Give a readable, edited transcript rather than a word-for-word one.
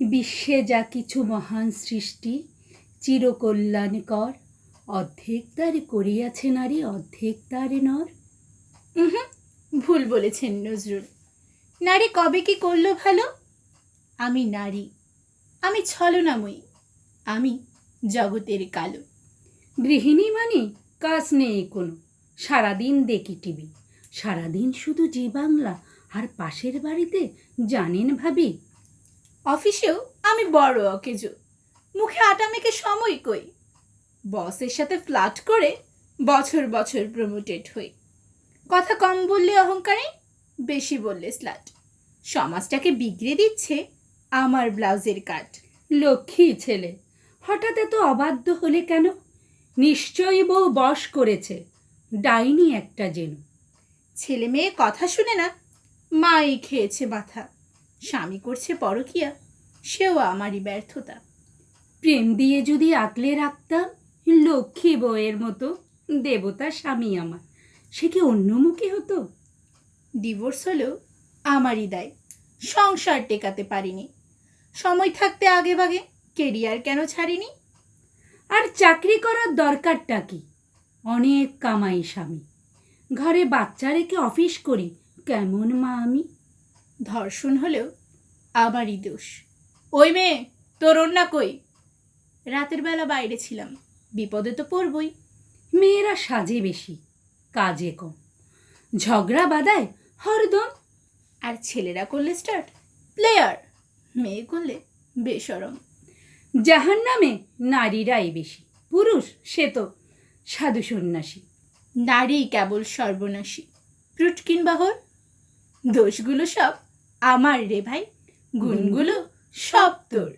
বিশ্বে যা কিছু মহান সৃষ্টি চিরকল্যাণকর, অর্ধেক তার করিয়াছে নারী, অর্ধেক তার নর। ভুল বলেছেন নজরুল। নারী কবে কি করলো ভালো? আমি নারী, আমি ছলনাময়ী, আমি জগতের কালো। গৃহিণী মানে কাজ নেই কোনো, সারাদিন দেখি টিভি, সারাদিন শুধু জি বাংলা, আর পাশের বাড়িতে জানেন ভাবি। অফিসেও আমি বড় অকেজো, মুখে আটা মেখে সময় কই, বসের সাথে ফ্লার্ট করে বছর বছর প্রমোটেড হই। কথা কম বললে অহংকারে, বেশি বললে স্লাট। সমাজটাকে বিগড়ে দিচ্ছে আমার ব্লাউজের কাট। লক্ষ্মী ছেলে, হঠাৎ এত অবাধ্য হলে কেন? নিশ্চয়ই বউ বশ করেছে, ডাইনি একটা যেন। ছেলে মেয়ে কথা শুনে না, মাই খেয়েছে মাথা। স্বামী করছে পরকিয়া, সেও আমারই ব্যর্থতা। প্রেম দিয়ে যদি আগলে রাখতাম লক্ষ্মী বউয়ের মতো, দেবতা স্বামী আমার, সে কি অন্যমুখী হতো? ডিভোর্স হলেও আমারই দায়, সংসার টেকাতে পারিনি। সময় থাকতে আগে ভাগে কেরিয়ার কেন ছাড়িনি? আর চাকরি করার দরকারটা কি? অনেক কামাই স্বামী, ঘরে বাচ্চা রেখে অফিস করি, কেমন মা আমি? ধর্ষণ হলেও আমারই দোষ। ওই মেয়ে, তোর ওড়না কই? রাতের বেলা বাইরে ছিলাম, বিপদে তো পড়বই। মেয়েরা সাজে বেশি, কাজে কম, ঝগড়া বাঁধায় হরদম। আর ছেলেরা করলে স্টার্ট প্লেয়ার, মেয়ে করলে বেশরম। জাহান্নামে নারীরাই বেশি, পুরুষ সে তো সাধু সন্ন্যাসী। নারী কেবল সর্বনাশী, প্রুটকিন বাহর। দোষগুলো সব আমার রে ভাই, গুণগুলো সব তোর।